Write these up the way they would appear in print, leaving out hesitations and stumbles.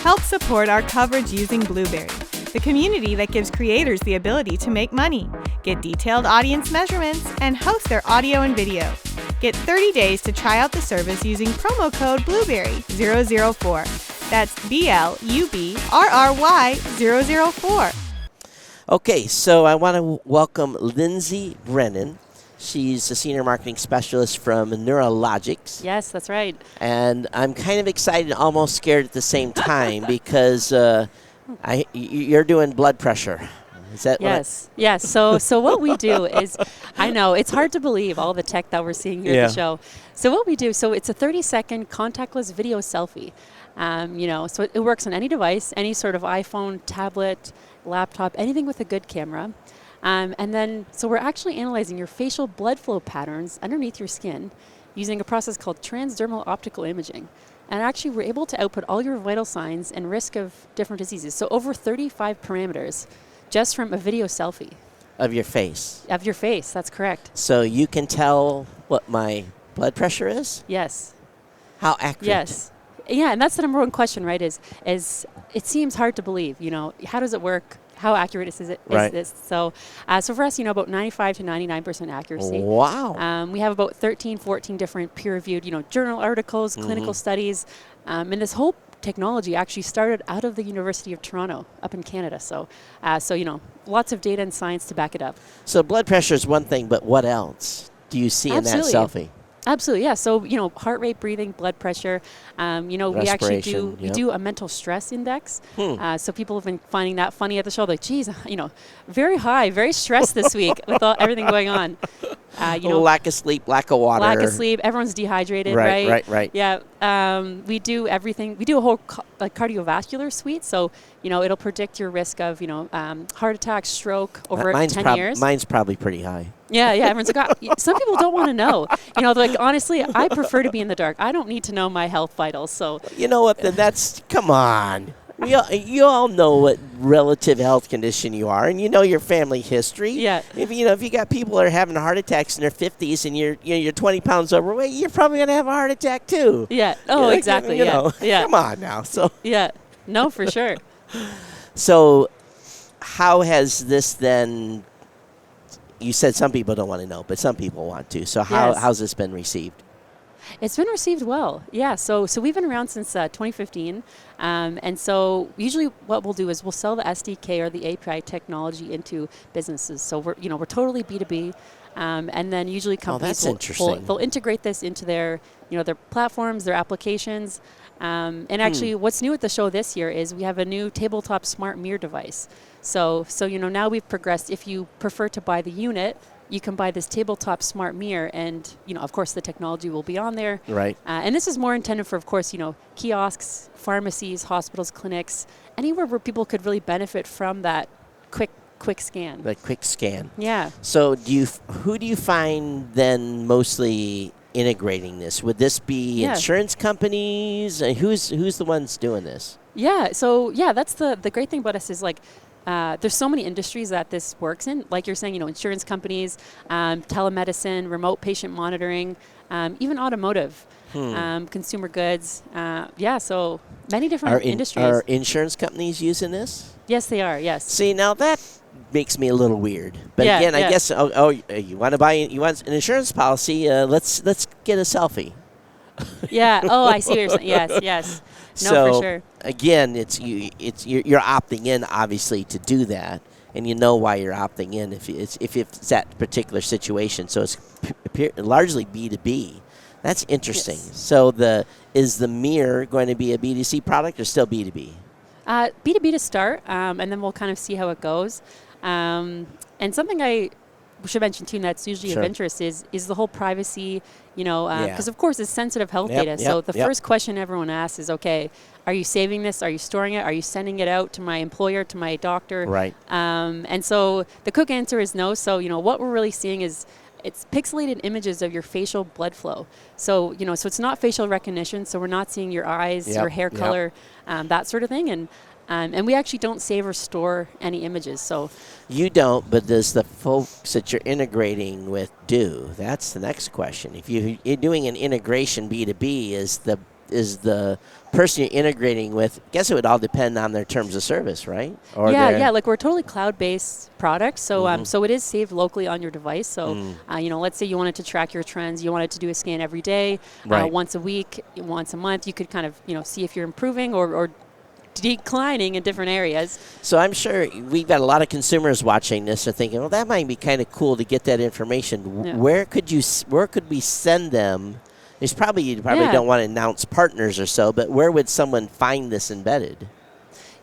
help support our coverage using Blueberry, the community that gives creators the ability to make money, get detailed audience measurements, and host their audio and video. Get 30 days to try out the service using promo code Blueberry004. That's BLUBRRY004. Okay, so I want to welcome Lindsay Brennan. She's a senior marketing specialist from NuraLogix. Yes, that's right. And I'm kind of excited and almost scared at the same time because you're doing blood pressure. Is that yes. Yes. So what we do is, I know, it's hard to believe all the tech that we're seeing here at the show. So what we do, so it's a 30-second contactless video selfie. So it works on any device, any sort of iPhone, tablet, laptop, anything with a good camera. And then, so we're actually analyzing your facial blood flow patterns underneath your skin using a process called transdermal optical imaging. And actually, we're able to output all your vital signs and risk of different diseases. So over 35 parameters just from a video selfie. Of your face? Of your face, that's correct. So you can tell what my blood pressure is? Yes. How accurate? Yes. Yeah, and that's the number one question, right, is it seems hard to believe, how does it work? How accurate is this? So for us, about 95 to 99% accuracy. Wow. We have about 13, 14 different peer-reviewed, journal articles, clinical studies, and this whole technology actually started out of the University of Toronto up in Canada. So lots of data and science to back it up. So blood pressure is one thing, but what else do you see in that selfie? Absolutely, yeah. So, heart rate, breathing, blood pressure. We actually do a mental stress index. So people have been finding that funny at the show. Like, geez, very high, very stressed this week with everything going on. Lack of sleep, lack of water. Lack of sleep. Everyone's dehydrated, right? Right. Yeah. We do everything. We do a whole cardiovascular suite. So, it'll predict your risk of, heart attack, stroke over 10 years. Mine's probably pretty high. Yeah. Everyone's like, some people don't want to know. Honestly, I prefer to be in the dark. I don't need to know my health vitals. So you know what? Come on. You all know what relative health condition you are, and you know your family history. Yeah. If you got people that are having heart attacks in their 50s, and you're 20 pounds overweight, you're probably gonna have a heart attack too. Yeah. Oh, exactly. Yeah. Come on now. So. Yeah. No, for sure. So, how has this then? You said some people don't want to know, but some people want to. So how's this been received? It's been received well, yeah. So we've been around since 2015, and so usually what we'll do is we'll sell the SDK or the API technology into businesses. So we're totally B2B, and then usually companies they'll integrate this into their their platforms, their applications. And actually, what's new at the show this year is we have a new tabletop smart mirror device. So now we've progressed. If you prefer to buy the unit, you can buy this tabletop smart mirror, and of course the technology will be on there. Right. And this is more intended for, of course, kiosks, pharmacies, hospitals, clinics, anywhere where people could really benefit from that quick scan. That quick scan. Yeah. So who do you find then mostly integrating this? Would this be insurance companies? Who's the ones doing this? Yeah. So that's the great thing about us is there's so many industries that this works in. Like you're saying, insurance companies, telemedicine, remote patient monitoring, even automotive, consumer goods. So many different industries. Are insurance companies using this? Yes, they are. Yes. See, now that makes me a little weird. But again, I guess you want an insurance policy? Let's get a selfie. Yeah. Oh, I see what you're saying. Yes. No, so, for sure. Again, you're opting in, obviously, to do that, and you know why you're opting in if it's that particular situation. So it's largely B2B. That's interesting. Yes. So is the mirror going to be a B2C product or still B2B? B2B to start, and then we'll kind of see how it goes. And something I should mention too, and that's usually of interest, is the whole privacy, because of course it's sensitive health data. So the first question everyone asks is, okay, are you saving this? Are you storing it? Are you sending it out to my employer, to my doctor? Right. And so the quick answer is no. So, what we're really seeing is it's pixelated images of your facial blood flow. So, so it's not facial recognition. So we're not seeing your eyes, your hair color, that sort of thing. And we actually don't save or store any images. So you don't, but does the folks that you're integrating with do? That's the next question. If you're doing an integration B2B, is the is the person you're integrating with? I guess it would all depend on their terms of service, right? Or Yeah. Like we're a totally cloud-based product, so so it is saved locally on your device. So let's say you wanted to track your trends, you wanted to do a scan every day, Right. once a week, once a month. You could kind of see if you're improving or declining in different areas. So I'm sure we've got a lot of consumers watching this and thinking, well, that might be kind of cool to get that information. Yeah. Where could we send them? You probably don't want to announce partners or so, but where would someone find this embedded?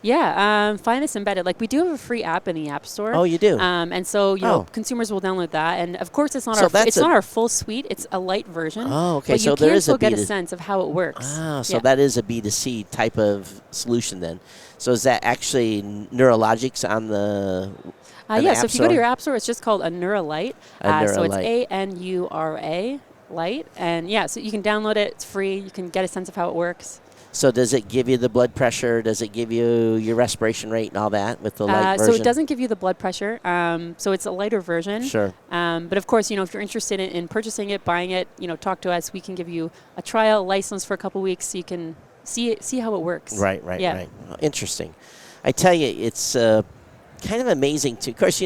Yeah, find us embedded. Like we do have a free app in the App Store. Oh, you do? And so consumers will download that, and of course it's not not our full suite. It's a light version. Oh, okay. But So you there can is still a get a sense of how it works. Ah, so that is a B2C type of solution then. So is that actually NuraLogix on the so if you go to your App Store, it's just called a NuraLite. So it's ANURA Light, and so you can download it. It's free. You can get a sense of how it works. So does it give you the blood pressure? Does it give you your respiration rate and all that with the light version? So it doesn't give you the blood pressure. So it's a lighter version. Sure. But of course, if you're interested in purchasing it, buying it, talk to us. We can give you a trial license for a couple weeks so you can see how it works. Right. Well, interesting. I tell you, it's kind of amazing too. Of course,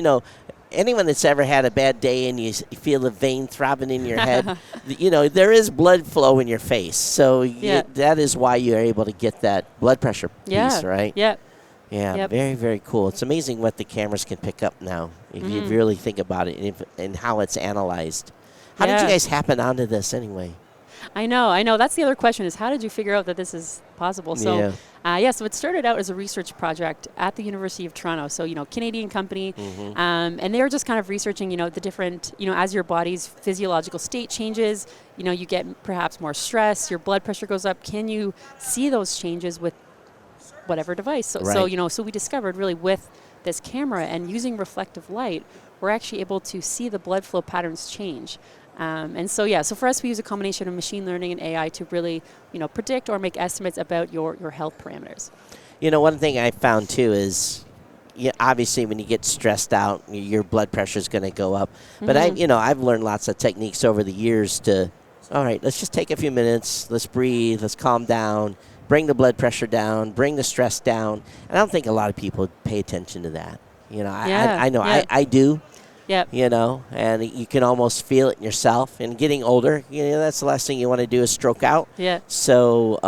anyone that's ever had a bad day and you feel the vein throbbing in your head, there is blood flow in your face. So that is why you're able to get that blood pressure piece, right? Yeah. Yeah, Yep. very, very cool. It's amazing what the cameras can pick up now if you really think about it and how it's analyzed. How did you guys happen onto this anyway? I know. That's the other question is how did you figure out that this is possible? So, so it started out as a research project at the University of Toronto. So, Canadian company. And they were just kind of researching, the different, as your body's physiological state changes, you get perhaps more stress, your blood pressure goes up. Can you see those changes with whatever device? So we discovered really with this camera and using reflective light, we're actually able to see the blood flow patterns change. So for us, we use a combination of machine learning and AI to really, predict or make estimates about your health parameters. One thing I found too is, obviously when you get stressed out, your blood pressure is going to go up. But I've learned lots of techniques over the years to, all right, let's just take a few minutes, let's breathe, let's calm down, bring the blood pressure down, bring the stress down. And I don't think a lot of people pay attention to that. I know I do. Yep. And you can almost feel it in yourself. And getting older, that's the last thing you want to do is stroke out. Yeah. So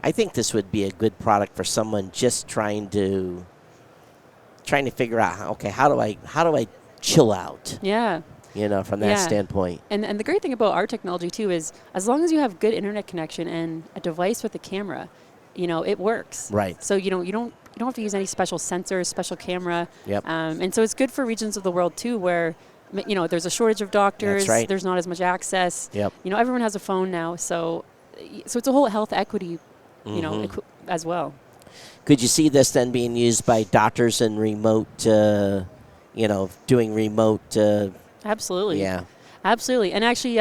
I think this would be a good product for someone just trying to figure out, okay, how do I chill out? Yeah. From that standpoint. And the great thing about our technology too is as long as you have good internet connection and a device with a camera, it works. Right. So you don't have to use any special sensors, special camera. Yep. And so it's good for regions of the world too where there's a shortage of doctors. That's right. There's not as much access. Yep. Everyone has a phone now, so it's a whole health equity, as well. Could you see this then being used by doctors in remote, doing remote? Absolutely. Yeah. Absolutely. And actually,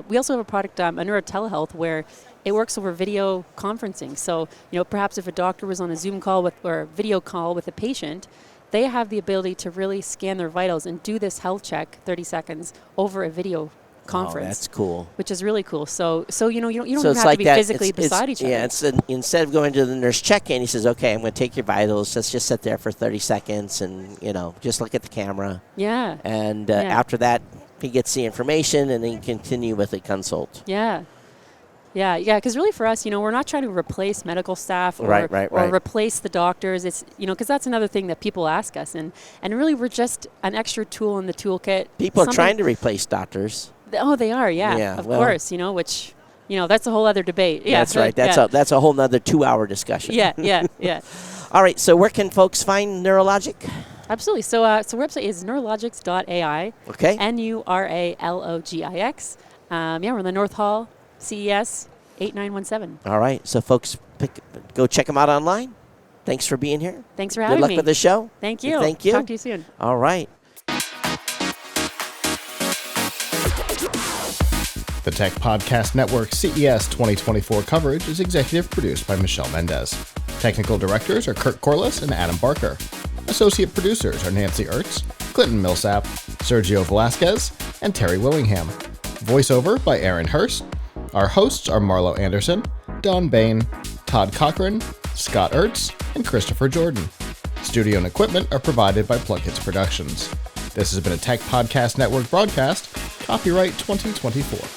we also have a product, a Neura Telehealth, where it works over video conferencing. So, perhaps if a doctor was on a Zoom call or video call with a patient, they have the ability to really scan their vitals and do this health check 30 seconds over a video conference. Oh, that's cool. Which is really cool. So you don't even it's have like to be that. physically beside each other. Yeah, instead of going to the nurse check-in, he says, okay, I'm going to take your vitals. Let's just sit there for 30 seconds and, just look at the camera. Yeah. And after that, he gets the information and then continue with a consult. Yeah. Yeah, because really for us, we're not trying to replace medical staff or replace the doctors. It's, because that's another thing that people ask us. And really we're just an extra tool in the toolkit. People are trying to replace doctors. Oh, they are, of course, which, that's a whole other debate. Yeah, that's right. That's a whole nother 2-hour discussion. Yeah. All right, so where can folks find NuraLogix? Absolutely. So our website is NuraLogix.ai. Okay. NuraLogix. We're in the North Hall, CES 8917. All right, so folks, go check them out online. Thanks for being here. Thanks for having me. Good luck with the show. Thank you. Thank you. Talk to you soon. All right. The Tech Podcast Network CES 2024 coverage is executive produced by Michelle Mendez. Technical directors are Kurt Corliss and Adam Barker. Associate producers are Nancy Ertz, Clinton Millsap, Sergio Velasquez, and Terry Willingham. Voiceover by Aaron Hurst. Our hosts are Marlo Anderson, Don Bain, Todd Cochran, Scott Ertz, and Christopher Jordan. Studio and equipment are provided by PLUGHITZ Productions. This has been a Tech Podcast Network broadcast, copyright 2024.